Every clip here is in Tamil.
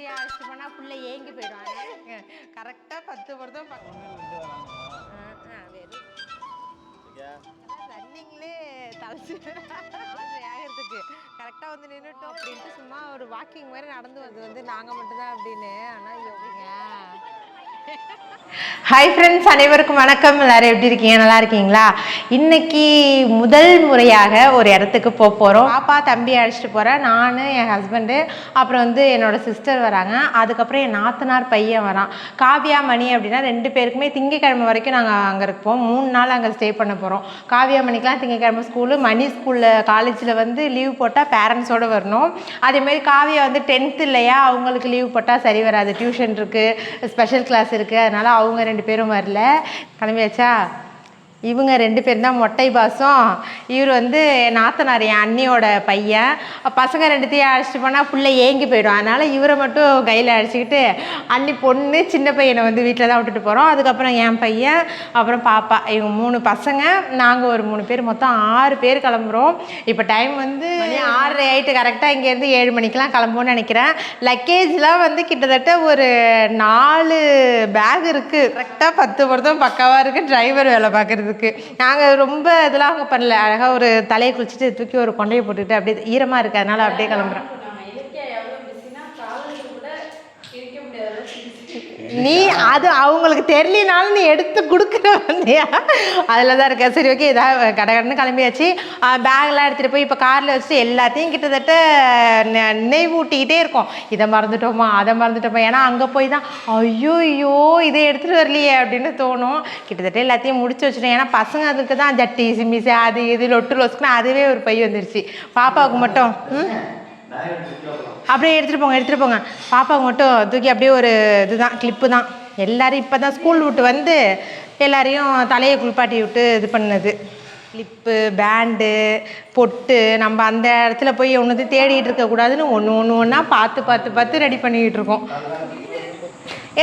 இடத்தையும் அழைச்சிட்டு போனால் ஃபுல்லை ஏங்கி போயிடுவாங்க. கரெக்டாக 10 பொருத்தம் ரன்னிங்லே தலைச்சு ஆகிறதுக்கு கரெக்டாக வந்து நின்றுட்டோம் அப்படின்ட்டு சும்மா ஒரு வாக்கிங் மாதிரி நடந்து வந்து நாங்கள் மட்டும்தான் அப்படின்னு. ஆனால் யோகிங்க ஹாய் ஃப்ரெண்ட்ஸ், அனைவருக்கும் வணக்கம். எல்லாரும் எப்படி இருக்கீங்க? நல்லா இருக்கீங்களா? இன்னைக்கு முதல் முறையாக ஒரு இடத்துக்கு போகிறோம். பாப்பா தம்பி அழைச்சிட்டு போகிறேன். நான், என் ஹஸ்பண்டு, அப்புறம் வந்து என்னோட சிஸ்டர் வராங்க. அதுக்கப்புறம் என் நாத்தனார் பையன் வரான், காவியா மணி அப்படின்னா. 2 பேருக்குமே திங்கக்கிழமை வரைக்கும் நாங்கள் அங்கே இருப்போம். 3 நாள் அங்கே ஸ்டே பண்ண போகிறோம். காவியா மணிக்கெலாம் திங்கக்கிழமை ஸ்கூலு, மணி ஸ்கூலில் காலேஜில் வந்து லீவ் போட்டால் பேரண்ட்ஸோடு வரணும். அதேமாதிரி காவியா வந்து 10th இல்லையா, அவங்களுக்கு லீவ் போட்டால் சரி வராது. டியூஷன் இருக்குது, ஸ்பெஷல் கிளாஸ் இருக்குது. அதனால் அவங்க 2 பேரும் வரல. கிளம்பியாச்சா? இவங்க 2 பேரும் தான் மொட்டை பாசம். இவர் வந்து நாத்தனார், என் அண்ணியோட பையன். பசங்க 2த்தையும் அழைச்சிட்டு போனால் ஃபுல்லாக ஏங்கி போயிடும். அதனால் இவரை மட்டும் கையில் அழைச்சிக்கிட்டு அண்ணி பொண்ணு சின்ன பையனை வந்து வீட்டில் தான் விட்டுட்டு போகிறோம். அதுக்கப்புறம் என் பையன், அப்புறம் பாப்பா, இவங்க 3 பசங்க, நாங்கள் ஒரு 3 பேர், மொத்தம் 6 பேர் கிளம்புறோம். இப்போ டைம் வந்து 6:30 ஆகிட்டு. கரெக்டாக இங்கேருந்து 7 மணிக்கெலாம் கிளம்புவோன்னு நினைக்கிறேன். லக்கேஜ்லாம் வந்து கிட்டத்தட்ட ஒரு 4 பேக் இருக்குது. கரெக்டாக 10 பொருத்தம் பக்காவாக இருக்குது. டிரைவர் வேலை பார்க்குறது. நாங்கள் ரொம்ப இதெல்லாம் பண்ணல. அழகாக ஒரு தலையை குளிச்சுட்டு தூக்கி ஒரு கொண்டையை போட்டுக்கிட்டு அப்படியே ஈரமாக இருக்குது, அதனால் அப்படியே கிளம்புறேன். நீ அது அவங்களுக்கு தெரியலனாலும் நீ எடுத்து கொடுக்குற வந்தியா, அதில் தான் இருக்க. சரி, ஓகே, இதாக கடகடன்னு கிளம்பியாச்சு. பேக்லாம் எடுத்துகிட்டு போய் இப்போ காரில் வச்சுட்டு எல்லாத்தையும் கிட்டத்தட்ட நினைவூட்டிக்கிட்டே இருக்கோம். இதை மறந்துட்டோமா, அதை மறந்துட்டோமா. ஏன்னா அங்கே போய் தான் ஐயோ இதை எடுத்துகிட்டு வரலையே அப்படின்னு தோணும். கிட்டத்தட்ட எல்லாத்தையும் முடிச்சு வச்சுட்டோம். ஏன்னா பசங்க அதுக்கு தான் ஜட்டி சிமிசு அது இது லொட்டு லொசுக்குன்னு அதுவே ஒரு பை வந்துருச்சு. பாப்பாவுக்கு மட்டும் அப்படியே எடுத்துகிட்டு போங்க. பாப்பாவுக்கு மட்டும் தூக்கி அப்படியே ஒரு இதுதான், கிளிப்பு தான். எல்லோரும் இப்போ தான் ஸ்கூல் விட்டு வந்து எல்லாரையும் தலையை குளிப்பாட்டி விட்டு இது பண்ணது. கிளிப்பு, பேண்டு, பொட்டு. நம்ம அந்த இடத்துல போய் ஒன்று தேடிட்டு இருக்கக்கூடாதுன்னு ஒன்றா பார்த்து ரெடி பண்ணிக்கிட்டு இருக்கோம்.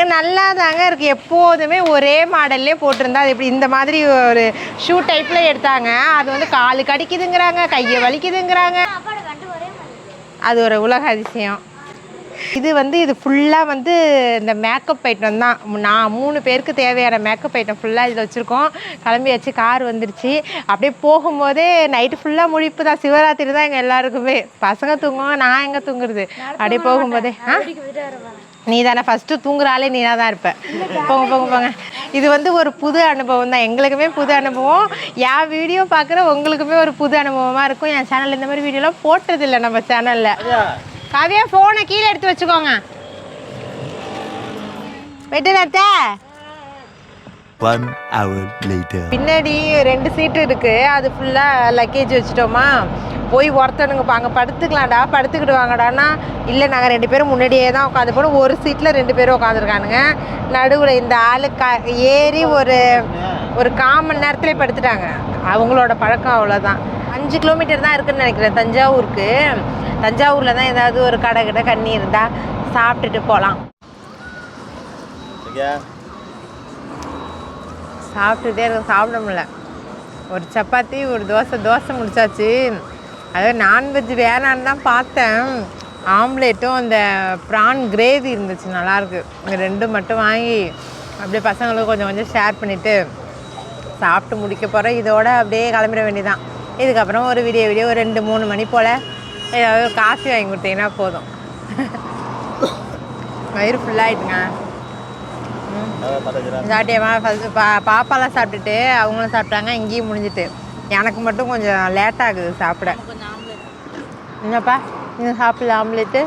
ஏன் நல்லா தாங்க இருக்குது. எப்போதுமே ஒரே மாடல்லே போட்டிருந்தா அது எப்படி? இந்த மாதிரி ஒரு ஷூ டைப்பில் எடுத்தாங்க. அது வந்து காலு கடிக்குதுங்கிறாங்க, கையை வலிக்குதுங்கிறாங்க. அது ஒரு உலக அதிசயம். இது ஃபுல்லாக வந்து இந்த மேக்கப் ஐட்டம் தான். நான் 3 பேருக்கு தேவையான மேக்கப் ஐட்டம் ஃபுல்லாக இதில் வச்சுருக்கோம். கிளம்பியாச்சு, கார் வந்துருச்சு. அப்படியே போகும்போதே நைட்டு ஃபுல்லாக முழிப்பு தான். சிவராத்திரி தான் எங்கள் எல்லாருக்குமே. பசங்க தூங்குவோம், நான் எங்கே தூங்குறது? அப்படியே போகும்போதே நீ தானே ஃபஸ்ட்டு தூங்குறாலே நீனாக தான் இருப்பேன். போங்க. இது வந்து ஒரு புது அனுபவம் தான், எங்களுக்குமே புது அனுபவம். என் வீடியோ பார்க்குற உங்களுக்குமே ஒரு புது அனுபவமாக இருக்கும். என் சேனலில் இந்த மாதிரி வீடியோலாம் போட்டதில்லை நம்ம சேனலில். காவியா, ஃபோனை கீழே எடுத்து வச்சுக்கோங்க. வெட்டுனத்த பின்னாடி 2 சீட்டு இருக்குது. அது ஃபுல்லாக லக்கேஜ் வச்சுட்டோமா. போய் ஒருத்தனுங்க அங்கே படுத்துக்கலாம்டா, படுத்துக்கிட்டு வாங்கடான்னா இல்லை, நாங்கள் 2 பேரும் முன்னாடியே தான் உட்காந்து போனோம். ஒரு சீட்டில் 2 பேரும் உட்காந்துருக்கானுங்க. நடுவில் இந்த ஆளு ஏறி ஒரு 1/4 மணி நேரத்துலேயே படுத்துட்டாங்க. அவங்களோட பழக்கம் அவ்வளோதான். 5 கிலோமீட்டர் தான் இருக்குதுன்னு நினைக்கிறேன் தஞ்சாவூருக்கு. தஞ்சாவூரில் தான் ஏதாவது ஒரு கடை கண்ணி இருந்தால் சாப்பிட்டுட்டு போகலாம். சாப்பிட்டுட்டே இருக்க, சாப்பிட முடியல. ஒரு சப்பாத்தி, ஒரு தோசை முடிச்சாச்சு. அதாவது நான்வெஜ் வேணான்னு தான் பார்த்தேன். ஆம்லேட்டும் அந்த ப்ரான் கிரேவி இருந்துச்சு, நல்லாயிருக்கு. இங்கே 2 மட்டும் வாங்கி அப்படியே பசங்களுக்கு கொஞ்சம் ஷேர் பண்ணிவிட்டு சாப்பிட்டு முடிக்க போகிறேன். இதோட அப்படியே கிளம்பிட வேண்டியதான். இதுக்கப்புறம் ஒரு விடிய ஒரு 2-3 மணி போல் ஏதாவது காஃபி வாங்கி கொடுத்தீங்கன்னா போதும். வயிறு ஃபுல்லாகிட்டுங்க. சாப்பிட்டியம்மா? ஃபஸ்ட்டு பாப்பாலாம் சாப்பிட்டுட்டு அவங்களும் சாப்பிட்டாங்க. இங்கேயும் முடிஞ்சிட்டு எனக்கு மட்டும் கொஞ்சம் லேட் ஆகுது சாப்பிட. என்னப்பா நீங்கள் சாப்பிடல? ஆம்லேட்டு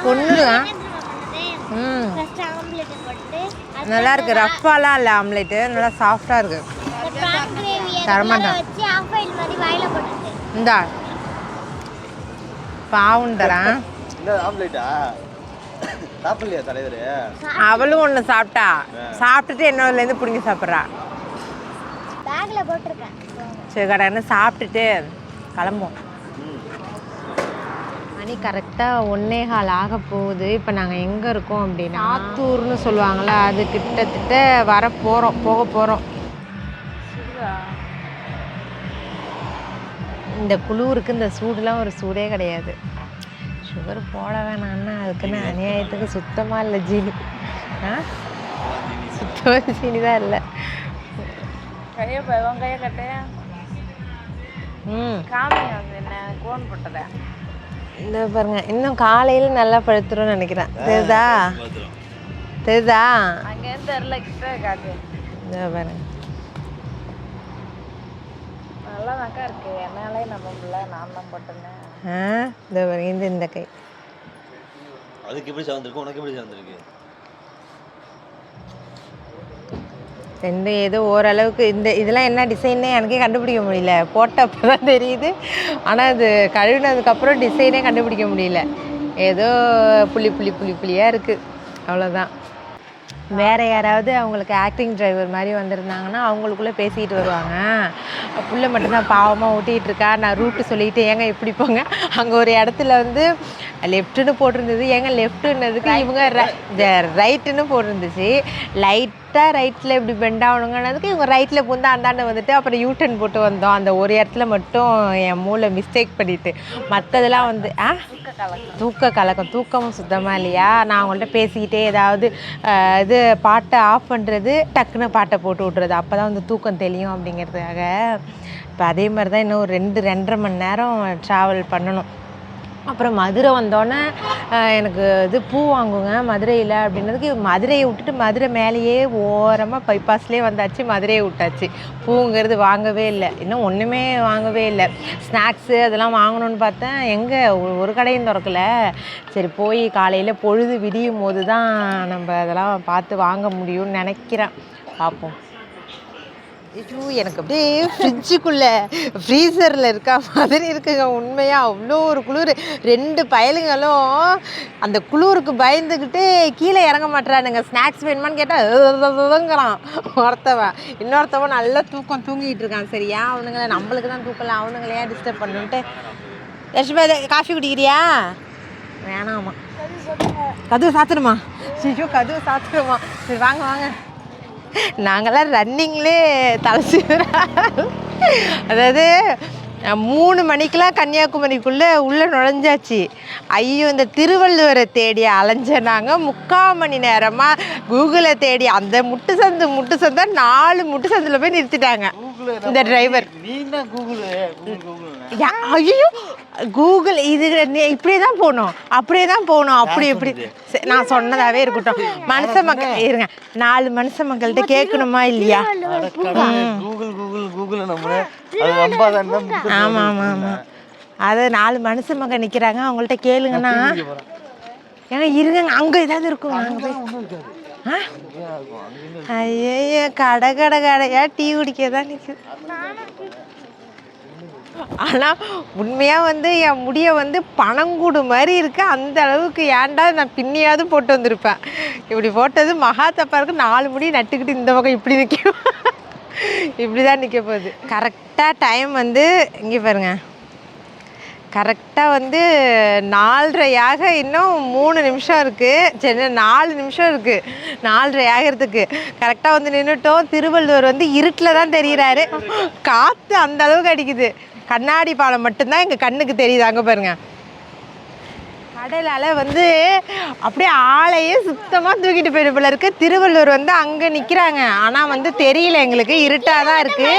ஒன்றுதான். நல்லா இருக்குது. ரஃப்பாலாம் இல்லை ஆம்லேட்டு, நல்லா சாஃப்டாக இருக்குது. தரமாட்டேன். இந்தா பாவுன்னு தரேன். அவளும் ஒன்று சாப்பிட்டா. சாப்பிட்டுட்டு என்னோடலேருந்து பிடிங்கி சாப்பிட்றா. சரி, கடன்னு சாப்பிட்டுட்டு கிளம்புவோம். மணி கரெக்டாக 1:15 ஆக போகுது. இப்போ நாங்கள் எங்கே இருக்கோம் அப்படின்னா ஆத்தூர்னு சொல்லுவாங்களா, அது கிட்டத்தட்ட போக போகிறோம். இந்த குளிருக்கு இந்த சூடுலாம் ஒரு சூடே கிடையாது. சுகர் போட வேணாம்னா அதுக்குன்னு அநியாயத்துக்கு சுத்தமாக இல்லை ஜீனி. சுத்தமாக சீனி தான் இல்லை. கையை கையை கட்டையா காமிங்க என்ன கோன் போட்டதா இந்த பாருங்க, இன்னும் காலையில் நல்லா பழுத்துரும்னு நினைக்கிறேன். தெரியுதா தெரியுதா? அங்கேருந்து தெரில கிட்ட காட்டு. இந்த பாருங்க நல்லா தாக்கா இருக்கு. என்னாலே நம்ம பிள்ளை நான் தான் போட்டேன்னு. இந்த பாருங்க இந்த கை அதுக்கு எப்படி சார்ந்திருக்கு, உனக்கு எப்படி சார்ந்திருக்கு? ரெண்டு ஏதோ ஓரளவுக்கு. இதெல்லாம் என்ன டிசைன்னே எனக்கே கண்டுபிடிக்க முடியல. போட்டப்போ தான் தெரியுது, ஆனால் அது கழுவினதுக்கப்புறம் டிசைனே கண்டுபிடிக்க முடியல. ஏதோ புள்ளியாக இருக்குது, அவ்வளோதான். வேறு யாராவது அவங்களுக்கு ஆக்டிங் டிரைவர் மாதிரி வந்திருந்தாங்கன்னா அவங்களுக்குள்ளே பேசிக்கிட்டு வருவாங்க. புள்ள மட்டும்தான் பாவமாக ஊட்டிகிட்டு இருக்கா, நான் ரூட்டு சொல்லிட்டு ஏங்க இப்படி போங்க. அங்கே ஒரு இடத்துல வந்து லெஃப்ட்டுன்னு போட்டிருந்தது, ஏங்க லெஃப்ட்டுன்னதுக்கு இவங்க ரைட்டுன்னு போட்டிருந்துச்சு. லைட்டாக ரைட்டில் இப்படி பெண்ட் ஆகணுங்கன்னதுக்கு இவங்க ரைட்டில் பூந்து அந்தாண்ட வந்துட்டு அப்புறம் யூட்டன் போட்டு வந்தோம். அந்த ஒரு இடத்துல மட்டும் என் மூளை மிஸ்டேக் பண்ணிட்டு, மற்றதெல்லாம் வந்து தூக்கமும் சுத்தமாக இல்லையா. நான் அவங்கள்ட்ட பேசிக்கிட்டே ஏதாவது இது பாட்டை ஆஃப் பண்ணுறது, டக்குன்னு பாட்டை போட்டு விட்றது, அப்போ தான் வந்து தூக்கம் தெளியும் அப்படிங்கிறதுக்காக. இப்போ அதே மாதிரி தான் இன்னும் ஒரு 2-2.5 மணி நேரம் ட்ராவல் பண்ணணும். அப்புறம் மதுரை வந்தோடனே எனக்கு இது பூ வாங்குங்க மதுரையில் அப்படின்னதுக்கு, மதுரையை விட்டுட்டு மதுரை மேலேயே ஓரமாக பைபாஸ்லேயே வந்தாச்சு, மதுரையை விட்டாச்சு. பூங்கிறது வாங்கவே இல்லை, இன்னும் ஒன்றுமே வாங்கவே இல்லை. ஸ்நாக்ஸு அதெல்லாம் வாங்கணுன்னு பார்த்தேன், எங்கே ஒரு கடையும் திறக்கலை. சரி போய் காலையில் பொழுது விடியும் போது தான் நம்ம அதெல்லாம் பார்த்து வாங்க முடியும்னு நினைக்கிறேன், பார்ப்போம். ஐயோ எனக்கு அப்படியே ஃப்ரிட்ஜுக்குள்ளே ஃப்ரீசரில் இருக்கா மாதிரி இருக்குங்க. உண்மையாக அவ்வளோ ஒரு குளிர். 2 பயலுங்களும் அந்த குளிருக்கு பயந்துக்கிட்டு கீழே இறங்க மாட்டுறானுங்க. ஸ்நாக்ஸ் வேணுமான்னு கேட்டால் ஒருத்தவன், இன்னொருத்தவன் நல்லா தூங்கிட்டு இருக்கான். சரியா, அவனுங்களை நம்மளுக்கு தான் தூக்கல, அவனுங்களையா டிஸ்டர்ப் பண்ணுன்ட்டு. யஷ்மா காஃபி குடிக்கிறியா? வேணாமா, கதவு சாத்திடுமா? ஐயோ கதவு சாத்திடுமா? சரி வாங்க வாங்க. நாங்கள்லாம் ரன்னிங்லே அதாவது 3 மணிக்கெலாம் கன்னியாகுமரிக்குள்ளே உள்ளே நுழைஞ்சாச்சு. ஐயோ இந்த திருவள்ளுவரை தேடி அலைஞ்ச நாங்கள் 3/4 மணி நேரமாக கூகுளை தேடி அந்த முட்டு சந்தை 4 முட்டு சந்தில் போய் நிறுத்திட்டாங்க இந்த டிரைவர். ஐயோ கூகுள் இது இப்படியே தான் போகணும், அப்படியே தான் போகணும், அப்படி எப்படி நான் சொன்னதாகவே இருக்கட்டும். மனுஷ மக்கள் இருங்க, 4 மனுஷ மக்கள்கிட்ட கேட்கணுமா இல்லையா? ஆமாம் ஆமாம் ஆமாம், அதை 4 மனுஷ மக்கள் நிற்கிறாங்க, அவங்கள்ட்ட கேளுங்கண்ணா. ஏன்னா இருங்க, அங்கே ஏதாவது இருக்கும். ஐயோ கடையா டீ குடிக்க தான் நிற்குது. ஆனால் உண்மையாக வந்து என் முடியை வந்து பனங்கூடு மாதிரி இருக்குது. அந்த அளவுக்கு ஏன்டா நான் பின்னியாவது போட்டு வந்திருப்பேன். இப்படி போட்டது மகா தப்பாக இருக்குது. 4 முடி நட்டுக்கிட்டு இந்த பக்கம் இப்படி நிற்கும், இப்படி தான் நிற்க போகுது. கரெக்டாக டைம் வந்து இங்கே பாருங்க, கரெக்டாக வந்து 4:30 இன்னும் 3 நிமிஷம் இருக்குது. சரி 4 நிமிஷம் இருக்குது 4:30 ஆகிறதுக்கு. கரெக்டாக வந்து நின்றுட்டோம். திருவள்ளுவர் வந்து இருட்டில் தான் தெரிகிறாரு, காற்று அந்த அளவுக்கு அடிக்குது. கண்ணாடி பாலம் மட்டும்தான் எங்கள் கண்ணுக்கு தெரியுது. அங்கே பாருங்கள், கடலால் வந்து அப்படியே ஆளையே சுத்தமாக தூக்கிட்டு போயிட்டு போல இருக்குது. திருவள்ளுவர் வந்து அங்கே நிற்கிறாங்க, ஆனால் வந்து தெரியல எங்களுக்கு, இருட்டாக தான் இருக்குது.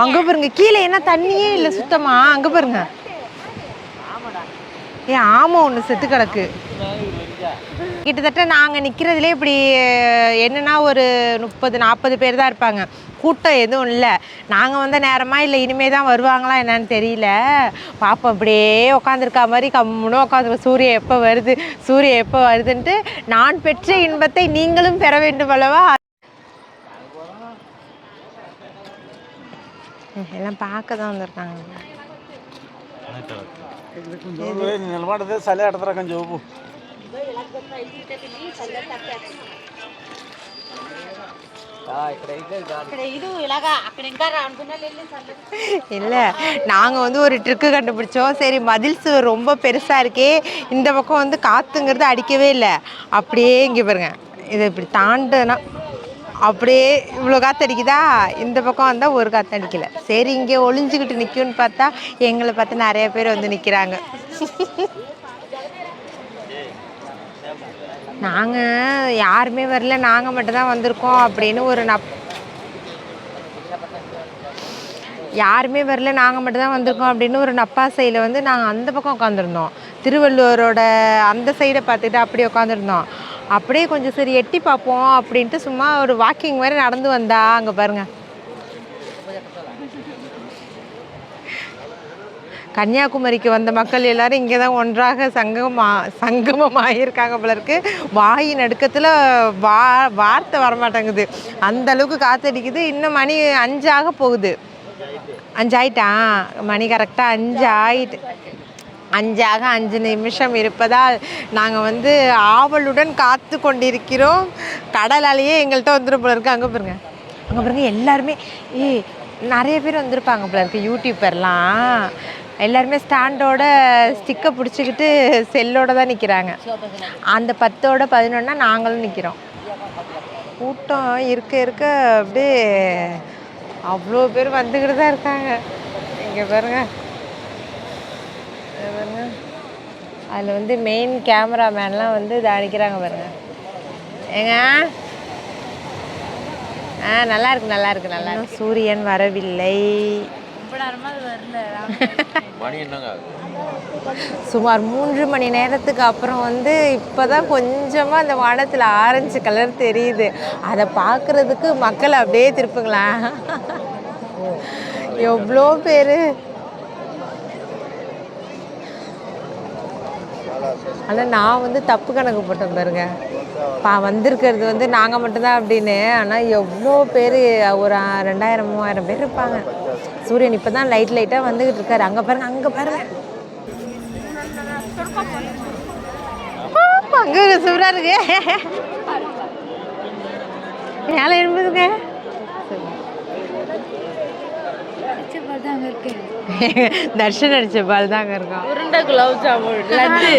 அங்கே பாருங்க, கீழே என்ன தண்ணியே இல்லை சுத்தமாக. அங்கே பாருங்க, ஆமாம் ஒன்று செத்து கிடக்கு. கிட்டத்தட்ட நாங்கள் நிற்கிறதுலே இப்படி என்னென்னா ஒரு 30-40 பேர் தான் இருப்பாங்க. கூட்டம் எதுவும் இல்லை. நாங்கள் வந்த நேரமாக இல்லை இனிமே தான் வருவாங்களா என்னன்னு தெரியல. பாப்போம், அப்படியே உட்காந்துருக்கா மாதிரி கம்முன்னு உட்காந்துருக்க. சூரியன் எப்போ வருதுன்ட்டு, நான் பெற்ற இன்பத்தை நீங்களும் பெற வேண்டும் அல்லவா. எல்லாம் பார்க்க தான் வந்திருக்காங்க. నిలబడితే చలి ఎడతారా కొంచెం చూపు. இல்லை நாங்கள் வந்து ஒரு ட்ரிக்கு கண்டுபிடிச்சோம். சரி மதில் சுவர் ரொம்ப பெருசாக இருக்கே, இந்த பக்கம் வந்து காற்றுங்கிறது அடிக்கவே இல்லை. அப்படியே இங்கே பாருங்க, இதை இப்படி தாண்டுனா அப்படியே இவ்வளோ காற்று அடிக்குதா, இந்த பக்கம் வந்தால் ஒரு காற்று அடிக்கலை. சரி இங்கே ஒளிஞ்சிக்கிட்டு நிற்கும்னு பார்த்தா எங்களை பார்த்து நிறைய பேர் வந்து நிற்கிறாங்க. நாங்கள் யாருமே வரல, நாங்கள் மட்டும்தான் வந்திருக்கோம் அப்படின்னு ஒரு யாருமே வரல, நாங்கள் மட்டும்தான் வந்திருக்கோம் அப்படின்னு ஒரு நப்பாசையில் வந்து நாங்கள் அந்த பக்கம் உட்காந்துருந்தோம். திருவள்ளுவரோட அந்த சைடை பார்த்துட்டு அப்படியே உட்காந்துருந்தோம். அப்படியே கொஞ்சம் சரி எட்டி பார்ப்போம் அப்படின்ட்டு சும்மா ஒரு வாக்கிங் மாதிரி நடந்து வந்தா அங்கே பாருங்கள், கன்னியாகுமரிக்கு வந்த மக்கள் எல்லாரும் இங்கே தான் ஒன்றாக சங்கமமாகியிருக்காங்க போல இருக்கு. வாய் நடுக்கத்தில் வார்த்தை வரமாட்டேங்குது, அந்த அளவுக்கு காற்றடிக்குது. இன்னும் மணி 5 ஆக போகுது. 5 ஆயிட்டான், மணி கரெக்டாக 5 ஆயிட்டு. 5 நிமிஷம் இருப்பதால் நாங்கள் வந்து ஆவலுடன் காத்து கொண்டிருக்கிறோம். கடல் அலையே எங்கள்கிட்ட வந்துடும் போல இருக்கு. அங்கே பாருங்க எல்லாருமே நிறைய பேர் வந்திருப்பாங்க போல இருக்கு, யூடியூப்பர்லாம். எல்லாருமே ஸ்டாண்டோட ஸ்டிக்கை பிடிச்சிக்கிட்டு செல்லோட தான் நிற்கிறாங்க. அந்த 10ஓட 11 நாங்களும் நிற்கிறோம். கூட்டம் இருக்க அப்படியே அவ்வளோ பேர் வந்துக்கிட்டு தான் இருக்காங்க. இங்கே பாருங்க, அதில் வந்து மெயின் கேமராமேன்லாம் வந்து இதை அடிக்கிறாங்க பாருங்க. ஏங்க நல்லா இருக்கு. சூரியன் வரவில்லை. சுமார் 3 மணி நேரத்துக்கு அப்புறம் வந்து இப்போதான் கொஞ்சமாக அந்த வானத்தில் ஆரஞ்சு கலர் தெரியுது. அதை பார்க்குறதுக்கு மக்கள் அப்படியே திருப்புங்களா, எவ்வளோ பேர். ஆனால் நான் வந்து தப்பு கணக்கு போட்டேன் பாருங்க, வந்திருக்கிறது வந்து நாங்கள் மட்டும்தான் அப்படின்னு. ஆனால் எவ்வளோ பேர், ஒரு 2000-3000 பேர் இருப்பாங்க. சூரியன் இப்போ தான் லைட்டாக வந்துக்கிட்டு இருக்காரு. அங்கே பாருங்க, அங்கே சூப்பராக இருக்கு. மேலே இருந்ததுங்க தர்ஷன் அடிச்ச பால் தாங்க இருக்கும். உருண்டை குலோப் ஜாமுன் லட்டு,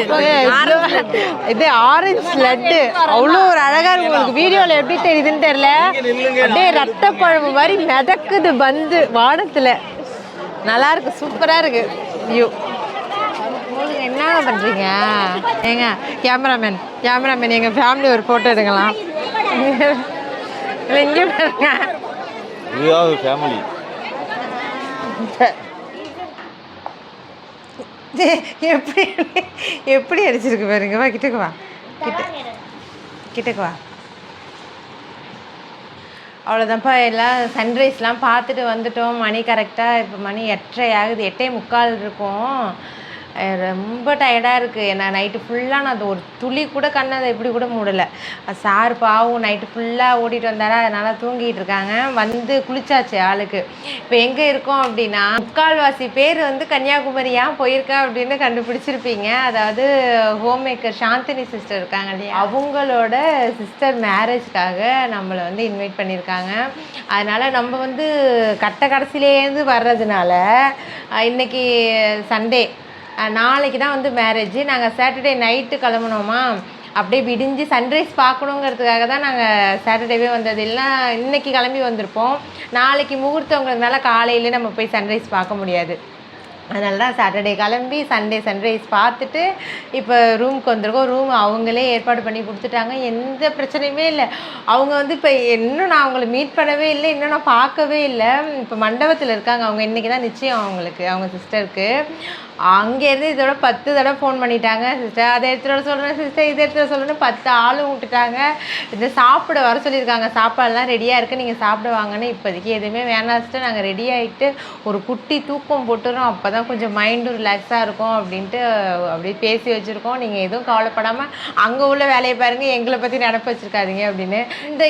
இது ஆரஞ்சு லட்டு அவ்வளோ ஒரு அழகா இருக்கு. உங்களுக்கு வீடியோவில் எப்படி தெரியுதுன்னு தெரியல, அப்படியே ரத்த குழம்பு மாதிரி மிதக்குது பந்து வானத்தில். நல்லா இருக்கு, சூப்பராக இருக்கு வியூ. என்ன பண்ணுறீங்க? ஏங்க கேமராமேன் எங்கள் ஃபேமிலி ஒரு ஃபோட்டோ எடுக்கலாம். இங்கே பாருங்க, ஃபேமிலி எப்படி அடிச்சிருக்கு பாருங்க. வா கிட்டக்கு வா, கிட்டக்கு வா. அவ்வளோதான்ப்பா, எல்லாம் சன்ரைஸ்லாம் பார்த்துட்டு வந்துட்டோம். மணி கரெக்டாக இப்போ மணி 8:30 ஆகுது, 8:45 இருக்கும். ரொம்ப டயர்டாக இருக்குது. நான் நைட்டு ஃபுல்லாக நான் அது ஒரு துளி கூட கண்ணதை எப்படி கூட மூடலை. சார் பாவும் நைட்டு ஃபுல்லாக ஓடிட்டு வந்தாரா, அதனால் தூங்கிட்டு இருக்காங்க. வந்து குளிச்சாச்சு ஆளுக்கு. இப்போ எங்கே இருக்கோம் அப்படின்னா, 3/4 பேர் வந்து கன்னியாகுமரி ஏன் போயிருக்கேன் அப்படின்னு கண்டுபிடிச்சிருப்பீங்க. அதாவது ஹோம் மேக்கர் சாந்தினி சிஸ்டர் இருக்காங்க இல்லையா, அவங்களோட சிஸ்டர் மேரேஜ்க்காக நம்மளை வந்து இன்வைட் பண்ணியிருக்காங்க. அதனால் நம்ம வந்து கடைசியிலேருந்து வர்றதுனால இன்றைக்கி சண்டே, நாளைக்கு தான் வந்து மேரேஜ். நாங்கள் சாட்டர்டே நைட்டு கிளம்புனோமா, அப்படியே விடிஞ்சு சன்ரைஸ் பார்க்கணுங்கிறதுக்காக தான் நாங்கள் சாட்டர்டேவே வந்தது. இல்லை இன்றைக்கி கிளம்பி வந்திருப்போம். நாளைக்கு முகூர்த்தங்கிறதுனால காலையிலே நம்ம போய் சன்ரைஸ் பார்க்க முடியாது. அதனால தான் சாட்டர்டே கிளம்பி சண்டே சன்ரைஸ் பார்த்துட்டு இப்போ ரூமுக்கு வந்திருக்கோம். ரூம் அவங்களே ஏற்பாடு பண்ணி கொடுத்துட்டாங்க, எந்த பிரச்சனையுமே இல்லை. அவங்க வந்து இப்போ இன்னும் நான் அவங்கள மீட் பண்ணவே இல்லை, இன்னும் நான் பார்க்கவே இல்லை. இப்போ மண்டபத்தில் இருக்காங்க அவங்க. இன்றைக்கி தான் நிச்சயம் அவங்களுக்கு, அவங்க சிஸ்டருக்கு. அங்கேருந்து இதோட 10 தடவை ஃபோன் பண்ணிட்டாங்க. சிஸ்டர் அதை எடுத்துகிட்டு வர சொல்கிறேன், சிஸ்டர் இதை எடுத்துகிட்டு வர சொல்கிறேன்னு 10 ஆளும் விட்டுட்டாங்க. இதை சாப்பிட வர சொல்லியிருக்காங்க. சாப்பாடெல்லாம் ரெடியாக இருக்குது, நீங்கள் சாப்பிட வாங்கன்னு. இப்போதைக்கு எதுவுமே வேணாம் சிஸ்டர், நாங்கள் ரெடி ஆகிட்டு ஒரு குட்டி தூக்கம் போட்டுறோம், அப்போ தான் கொஞ்சம் மைண்டும் ரிலாக்ஸாக இருக்கும் அப்படின்ட்டு அப்படியே பேசி வச்சுருக்கோம். நீங்கள் எதுவும் கவலைப்படாமல் அங்கே உள்ள வேலையை பாருங்கள், எங்களை பற்றி நினப்பு வச்சுருக்காதீங்க அப்படின்னு.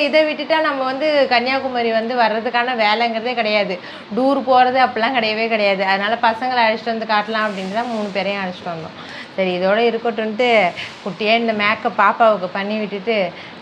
இதை விட்டுட்டா நம்ம வந்து கன்னியாகுமரி வந்து வர்றதுக்கான வேலைங்கிறதே கிடையாது. டூர் போகிறது அப்படிலாம் கிடையவே கிடையாது. அதனால் பசங்களை அழைச்சிட்டு வந்து காட்டலாம் அப்படின்ட்டு தான் 3 பேரையும் அழைச்சிட்டு வந்தோம். சரி இதோட இருக்கட்டும்ன்ட்டு குட்டியாக இந்த மேக்கப் பாப்பாவுக்கு பண்ணி விட்டுட்டு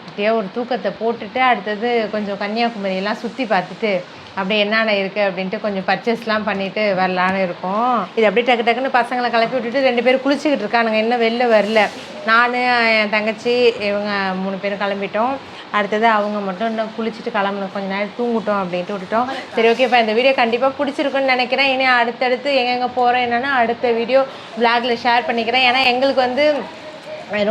குட்டியாக ஒரு தூக்கத்தை போட்டுட்டு அடுத்தது கொஞ்சம் கன்னியாகுமரியெல்லாம் சுற்றி பார்த்துட்டு அப்படியே என்னென்ன இருக்குது அப்படின்ட்டு கொஞ்சம் பர்ச்சேஸ்லாம் பண்ணிவிட்டு வரலான்னு இருக்கோம். இது அப்படியே டக்குன்னு பசங்களை கிளப்பி விட்டுட்டு 2 பேரும் குளிச்சுக்கிட்டு இருக்கானுங்க, இன்னும் வெளில வரல. நான் என் தங்கச்சி இவங்க 3 பேரும் கிளம்பிட்டோம். அடுத்தது அவங்க மட்டும் இன்னும் குளிச்சுட்டு கிளம்பணும், கொஞ்சம் நேரம் தூங்கிட்டோம் அப்படின்ட்டு விட்டுட்டோம். சரி ஓகேப்பா, இந்த வீடியோ கண்டிப்பாக பிடிச்சிருக்குன்னு நினைக்கிறேன். இனி அடுத்தடுத்து எங்கெங்கே போகிறோம் என்னென்னா அடுத்த வீடியோ விளாகில் ஷேர் பண்ணிக்கிறேன். ஏன்னா எங்களுக்கு வந்து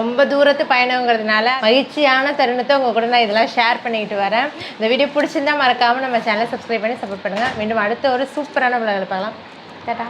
ரொம்ப தூரத்து பயணங்கிறதுனால மகிழ்ச்சியான தருணத்தை உங்கள் கூட நான் இதெல்லாம் ஷேர் பண்ணிக்கிட்டு வரேன். இந்த வீடியோ பிடிச்சிருந்தா மறக்காமல் நம்ம சேனலை சப்ஸ்கிரைப் பண்ணி சப்போர்ட் பண்ணுங்கள். மீண்டும் அடுத்த ஒரு சூப்பரான விளையாட பார்க்கலாம். டாடா.